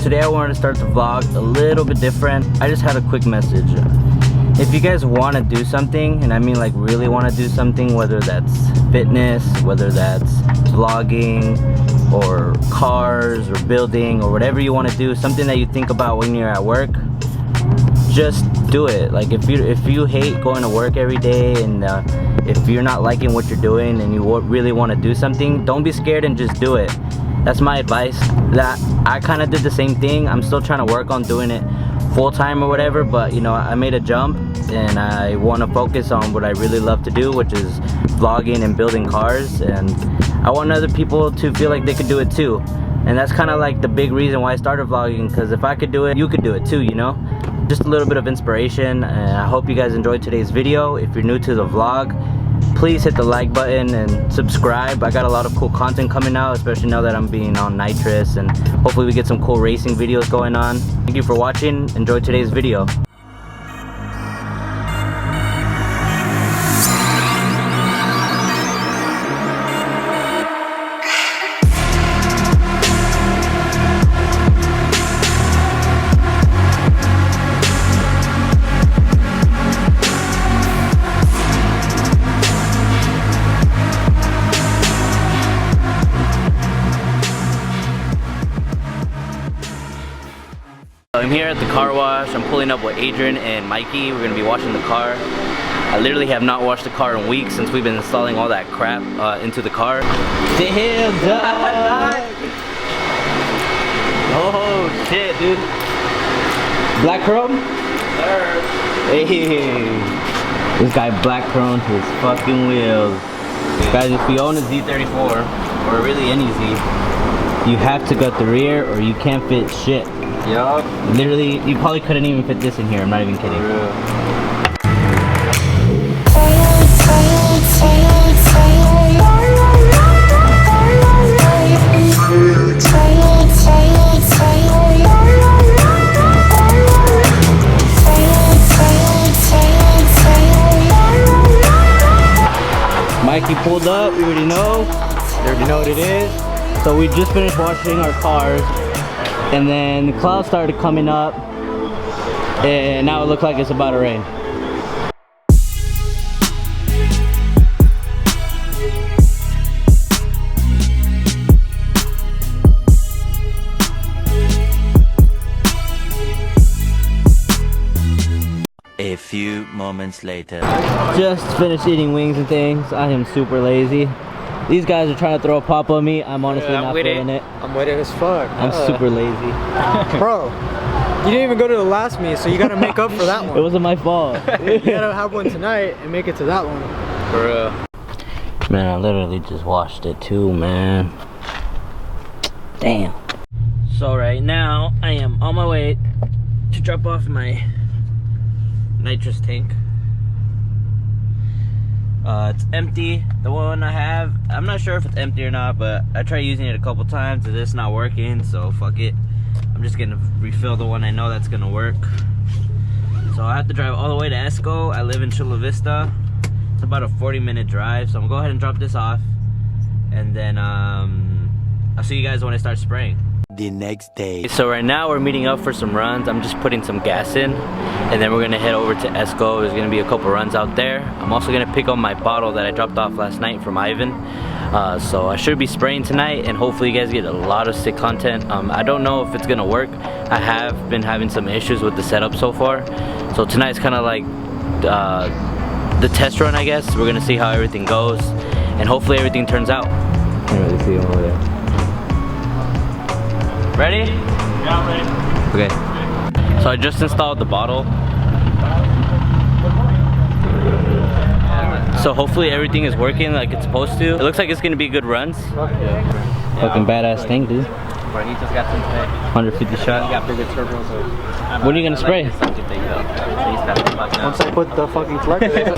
today I wanted to start the vlog a little bit different. I just had a quick message. If you guys want to do something, and I mean like really want to do something, whether that's fitness, whether that's vlogging or cars or building or whatever you want to do, something that you think about when you're at work, just do it. Like if you hate going to work every day, and if you're not liking what you're doing and you really want to do something, don't be scared and just do it. That's my advice. That I kind of did the same thing. I'm still trying to work on doing it full-time or whatever, but you know, I made a jump and I want to focus on what I really love to do, which is vlogging and building cars, and I want other people to feel like they could do it too. And that's kind of like the big reason why I started vlogging, because if I could do it, you could do it too, you know? Just a little bit of inspiration, and I hope you guys enjoyed today's video. If you're new to the vlog, please hit the like button and subscribe. I got a lot of cool content coming out, especially now that I'm being on Nitrous, and hopefully we get some cool racing videos going on. Thank you for watching. Enjoy today's video. I'm here at the car wash. I'm pulling up with Adrian and Mikey. We're gonna be washing the car. I literally have not washed the car in weeks since we've been installing all that crap into the car. Damn, dog! Oh shit, dude. Black chrome? Sir. Hey. This guy black chromed his fucking wheels. Guys, if you own a Z34, or really any Z, you have to gut the rear or you can't fit shit. Yup. Literally, you probably couldn't even fit this in here, I'm not even kidding. Mikey pulled up, you already know. You already know what it is. So we just finished washing our cars, and then the clouds started coming up, and now it looks like it's about to rain. A few moments later. Just finished eating wings and things. I am super lazy. These guys are trying to throw a pop on me. I'm honestly not feeling it. I'm with it as fuck. I'm super lazy. Bro, you didn't even go to the last meet, so you gotta make up for that one. It wasn't my fault. You gotta have one tonight and make it to that one. For real. Man, I literally just washed it too, man. Damn. So right now, I am on my way to drop off my nitrous tank. It's empty. The one I have, I'm not sure if it's empty or not, but I tried using it a couple times and it's not working, so fuck it. I'm just gonna refill the one I know that's gonna work. So I have to drive all the way to Esco. I live in Chula Vista. It's about a 40-minute drive, so I'm gonna go ahead and drop this off, and then I'll see you guys when I start spraying. The next day. So right now we're meeting up for some runs. I'm just putting some gas in, and then we're gonna head over to Esco. There's gonna be a couple runs out there. I'm also gonna pick up my bottle that I dropped off last night from Ivan. So I should be spraying tonight, and hopefully you guys get a lot of sick content. I don't know if it's gonna work. I have been having some issues with the setup so far. So tonight's kind of like the test run, I guess. We're gonna see how everything goes, and hopefully everything turns out. I can't really see him over there. Ready? Yeah, I'm ready. Okay. So I just installed the bottle. So hopefully everything is working like it's supposed to. It looks like it's gonna be good runs. Yeah. Fucking badass tank, dude. He just got some today. 150 shot. He got bigger turbo, so. When are you gonna spray? Once I put the fucking collector.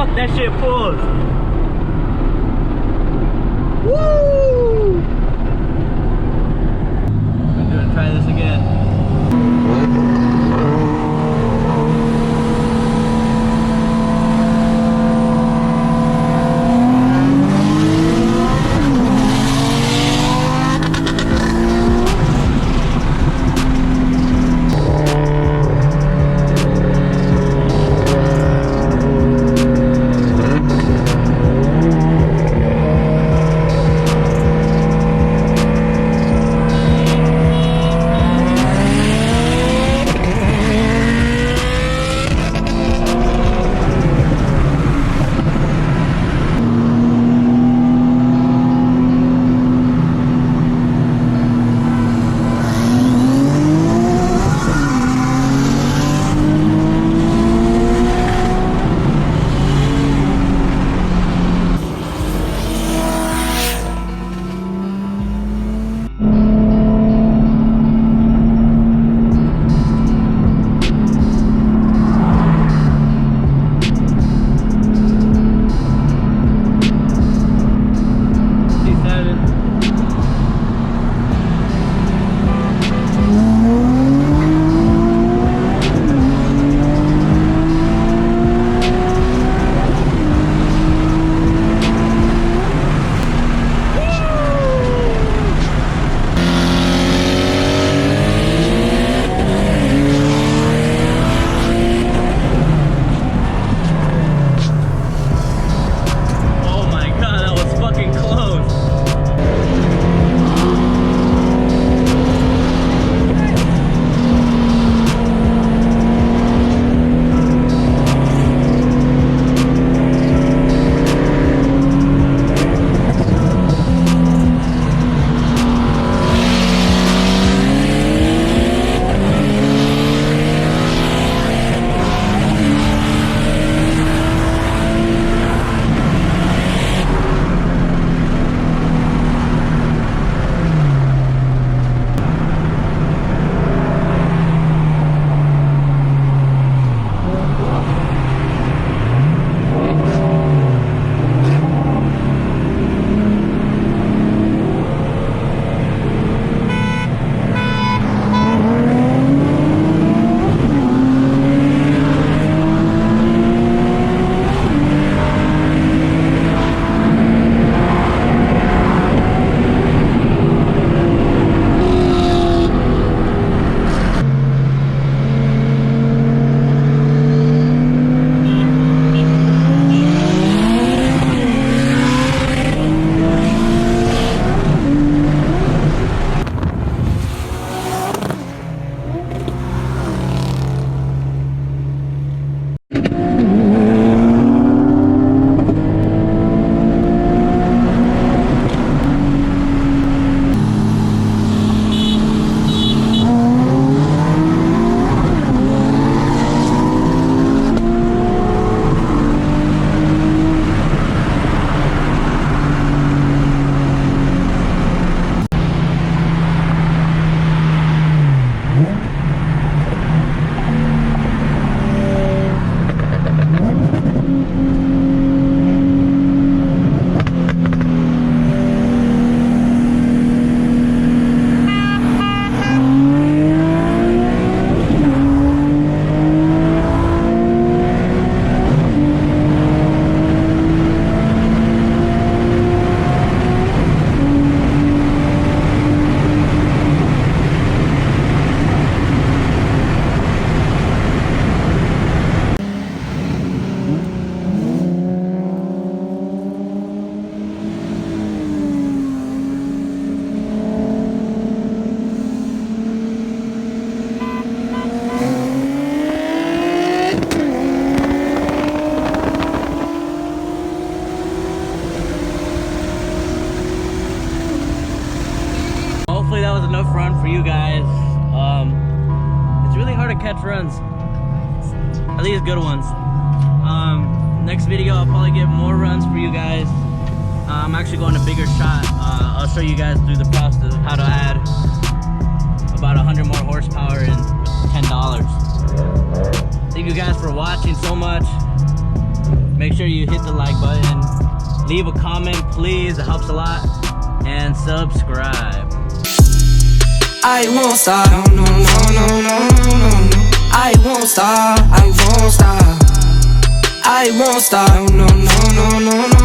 fuck, that shit pulls. Woo! I'm gonna try this again. catch runs. At least good ones. Next video I'll probably get more runs for you guys. I'm actually going a bigger shot. I'll show you guys through the process of how to add about 100 more horsepower in $10. Thank you guys for watching so much. Make sure you hit the like button. Leave a comment, please. It helps a lot. And subscribe. I won't stop. No, no, no, no, no, no, no. I won't stop. I won't stop. I won't stop. No, no, no, no, no.